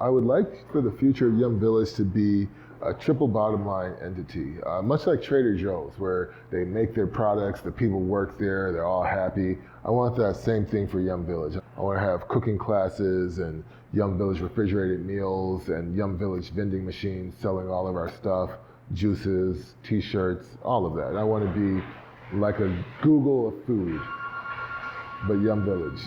I would like for the future of Yum Village to be a triple bottom line entity, much like Trader Joe's, where they make their products, the people work there, they're all happy. I want that same thing for Yum Village. I want to have cooking classes and Yum Village refrigerated meals and Yum Village vending machines selling all of our stuff, juices, t-shirts, all of that. I want to be like a Google of food, but Yum Village.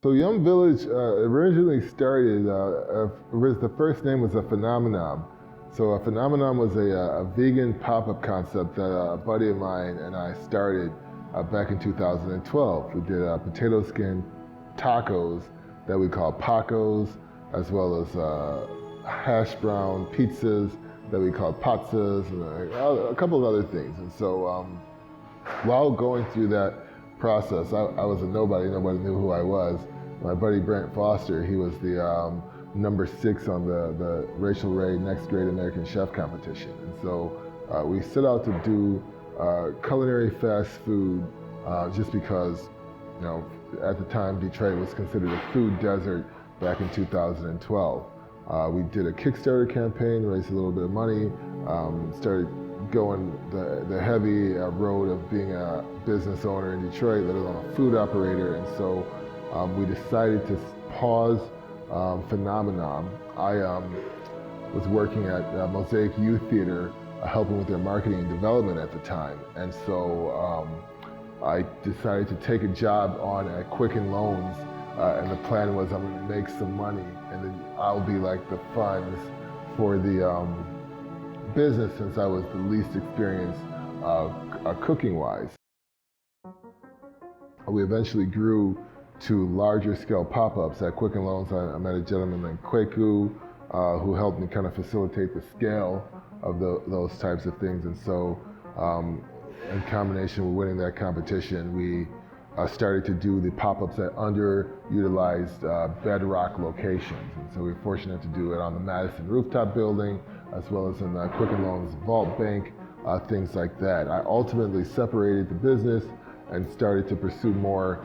So Yum Village originally started, the first name was a phenomenon. So a phenomenon was a vegan pop-up concept that a buddy of mine and I started back in 2012. We did potato skin tacos that we call Pacos, as well as hash brown pizzas that we call pazzas, and a couple of other things. And so while going through that process, I was a nobody knew who I was. My buddy Brent Foster, he was the number 6 on the Rachel Ray Next Great American Chef competition. And so we set out to do culinary fast food just because, you know, at the time Detroit was considered a food desert back in 2012. We did a Kickstarter campaign, raised a little bit of money, started going the heavy road of being a business owner in Detroit, let alone a food operator. And so we decided to pause Phenomenon. I was working at Mosaic Youth Theater, helping with their marketing and development at the time. And so I decided to take a job on at Quicken Loans, and the plan was I'm gonna make some money and then I'll be like the funds for the business, since I was the least experienced cooking-wise. We eventually grew to larger scale pop-ups at Quicken Loans. I met a gentleman named Kweku who helped me kind of facilitate the scale of those types of things. And so in combination with winning that competition, we started to do the pop-ups at underutilized bedrock locations. And so we were fortunate to do it on the Madison rooftop building, as well as in the Quicken Loans vault bank, things like that. I ultimately separated the business and started to pursue more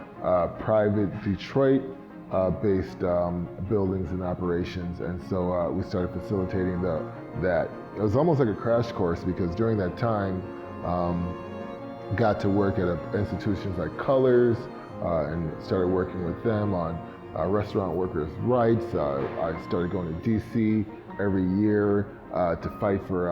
private Detroit-based buildings and operations. And so we started facilitating that. It was almost like a crash course, because during that time, got to work at institutions like Colors and started working with them on restaurant workers' rights. I started going to DC every year to fight for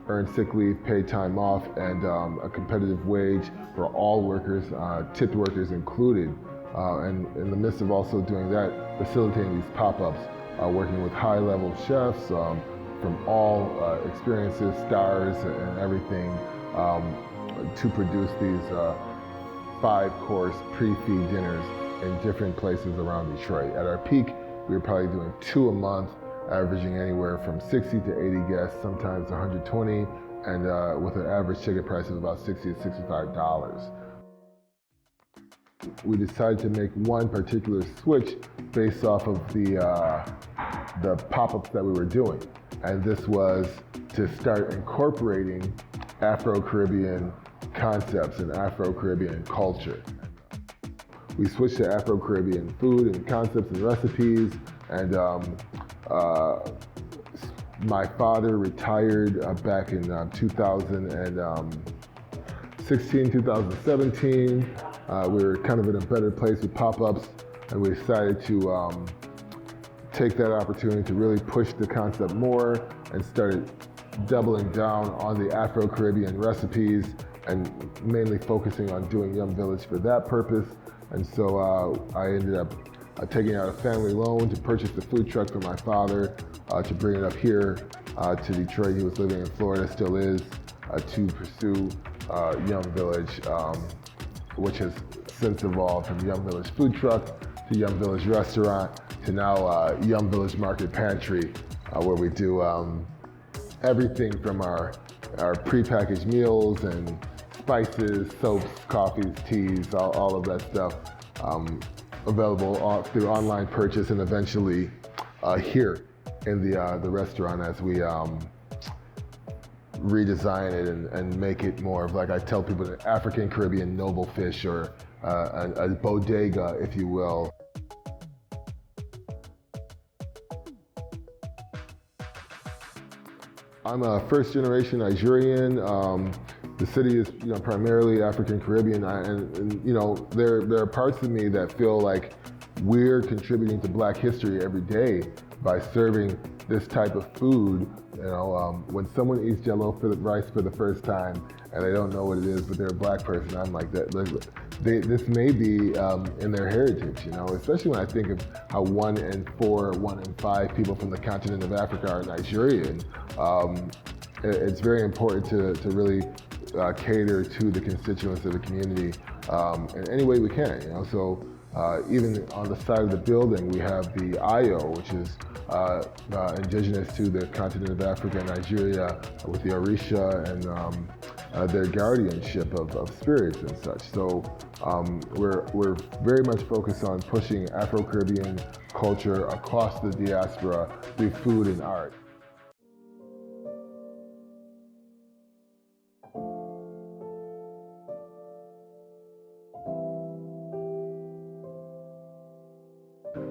earned sick leave, paid time off, and a competitive wage for all workers, tipped workers included. And in the midst of also doing that, facilitating these pop-ups, working with high-level chefs from all experiences, stars, and everything, to produce these 5-course pre-feed dinners in different places around Detroit. At our peak, we were probably doing 2 a month, averaging anywhere from 60 to 80 guests, sometimes 120, and with an average ticket price of about $60 to $65. We decided to make one particular switch based off of the pop-ups that we were doing. And this was to start incorporating Afro-Caribbean concepts and Afro-Caribbean culture. We switched to Afro-Caribbean food and concepts and recipes, and my father retired back in 2016, 2017. We were kind of in a better place with pop-ups, and we decided to take that opportunity to really push the concept more and started doubling down on the Afro-Caribbean recipes and mainly focusing on doing Yum Village for that purpose. And so I ended up taking out a family loan to purchase the food truck for my father, to bring it up here to Detroit. He was living in Florida, still is, to pursue Yum Village, which has since evolved from Yum Village Food Truck to Yum Village Restaurant to now Yum Village Market Pantry, where we do everything from our prepackaged meals and spices, soaps, coffees, teas, all of that stuff. available through online purchase and eventually here in the restaurant as we redesign it and make it more of, like I tell people, an African-Caribbean noble fish, or a bodega, if you will. I'm a first-generation Nigerian. The city is, primarily African-Caribbean, and there are parts of me that feel like we're contributing to Black history every day by serving this type of food. When someone eats Jello rice for the first time and they don't know what it is, but they're a Black person, I'm like, this may be in their heritage, especially when I think of how 1 in 4, 1 in 5 people from the continent of Africa are Nigerian. It's very important to really cater to the constituents of the community in any way we can. So even on the side of the building, we have the Ayo, which is indigenous to the continent of Africa and Nigeria, with the Orisha and their guardianship of spirits and such. So we're very much focused on pushing Afro-Caribbean culture across the diaspora through food and art.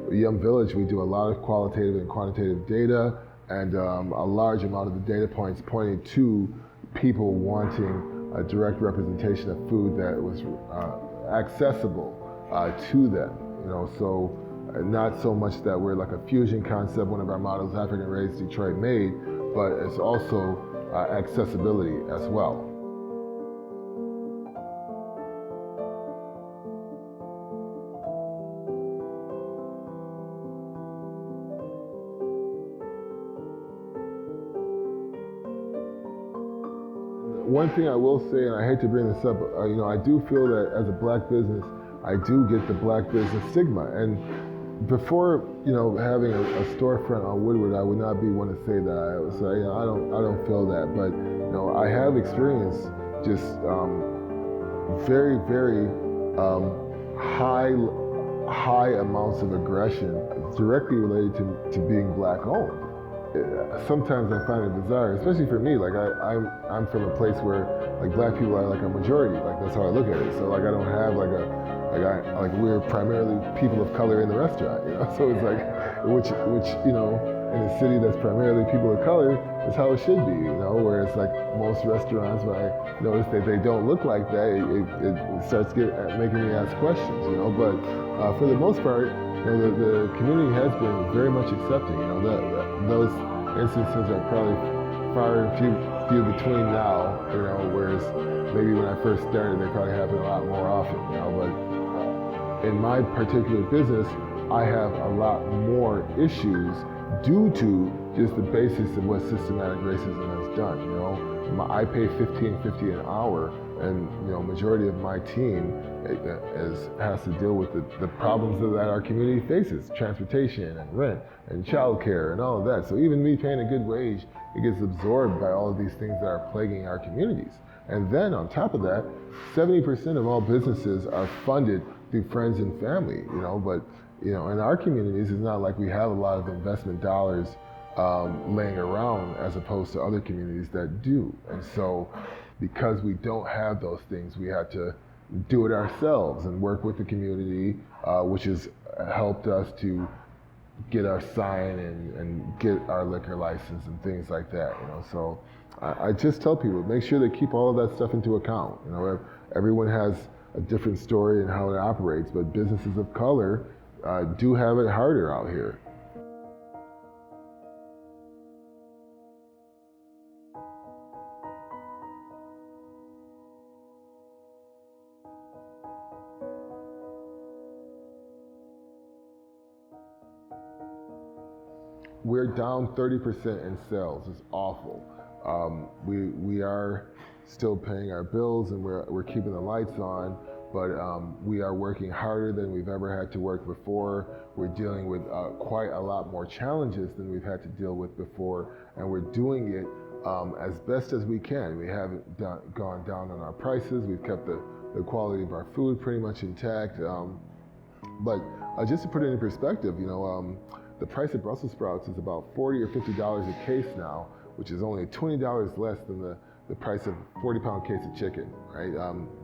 Yum Village, we do a lot of qualitative and quantitative data, and a large amount of the data points pointing to people wanting a direct representation of food that was accessible to them. So not so much that we're like a fusion concept. One of our models, African Raised, Detroit Made, but it's also accessibility as well. One thing I will say, and I hate to bring this up, I do feel that as a Black business, I do get the Black business stigma. And before, having a storefront on Woodward, I would not be one to say that. I would say, I don't feel that. But, I have experienced just very, very high amounts of aggression directly related to being Black owned. Sometimes I find it bizarre, especially for me. Like I'm from a place where like Black people are like a majority. Like that's how I look at it. So like I don't have we're primarily people of color in the restaurant. So it's like which in a city that's primarily people of color is how it should be. Whereas like most restaurants, when I notice that they don't look like that, it starts making me ask questions. But for the most part, the community has been very much accepting. Those instances are probably far and few between now. Whereas maybe when I first started, they probably happen a lot more often. But in my particular business, I have a lot more issues due to just the basis of what systematic racism has done. I pay $15.50 an hour, and majority of my team has to deal with the problems that our community faces: transportation and rent and childcare and all of that. So even me paying a good wage, it gets absorbed by all of these things that are plaguing our communities. And then on top of that, 70% of all businesses are funded through friends and family. But in our communities, it's not like we have a lot of investment dollars laying around as opposed to other communities that do. And so because we don't have those things, we had to do it ourselves and work with the community, which has helped us to get our sign and get our liquor license and things like that. So I just tell people, make sure they keep all of that stuff into account. Everyone has a different story and how it operates, but businesses of color do have it harder out here. We're down 30% in sales. It's awful. We are still paying our bills and we're keeping the lights on, but we are working harder than we've ever had to work before. We're dealing with quite a lot more challenges than we've had to deal with before, and we're doing it as best as we can. We haven't gone down on our prices. We've kept the quality of our food pretty much intact. But Just to put it in perspective, the price of Brussels sprouts is about $40 or $50 a case now, which is only $20 less than the price of a 40-pound case of chicken, right?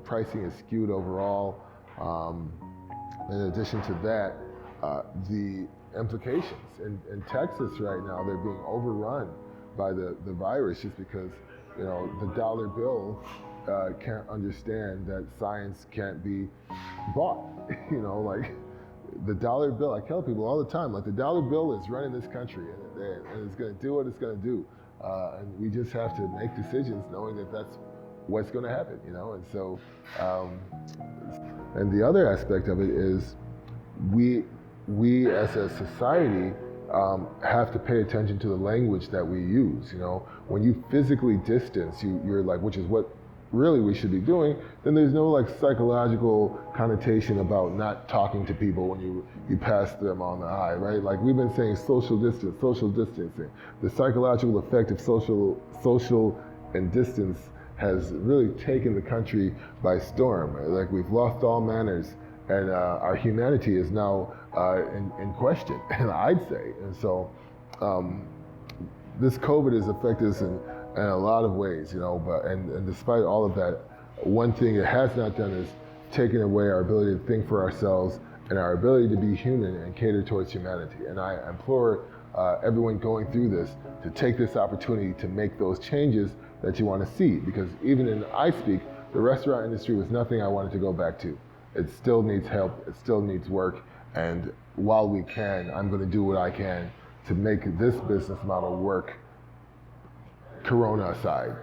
Pricing is skewed overall. In addition to that, the implications in Texas right now, they're being overrun by the virus just because, the dollar bill can't understand that science can't be bought. Like the dollar bill, I tell people all the time, like the dollar bill is running this country and it's going to do what it's going to do. And we just have to make decisions knowing that that's what's going to happen, And so, and the other aspect of it is we as a society have to pay attention to the language that we use. When you physically distance, you're like, which is what really we should be doing, then there's no like psychological connotation about not talking to people when you pass them on the eye, right? Like we've been saying social distancing. The psychological effect of social and distance has really taken the country by storm. Like we've lost all manners, and our humanity is now in question, and I'd say. And so this COVID has affected us in a lot of ways, but and despite all of that, one thing it has not done is taken away our ability to think for ourselves and our ability to be human and cater towards humanity. And I implore everyone going through this to take this opportunity to make those changes that you want to see, because even in I Speak, the restaurant industry was nothing I wanted to go back to. It still needs help, it still needs work, and while we can, I'm going to do what I can to make this business model work, Corona aside.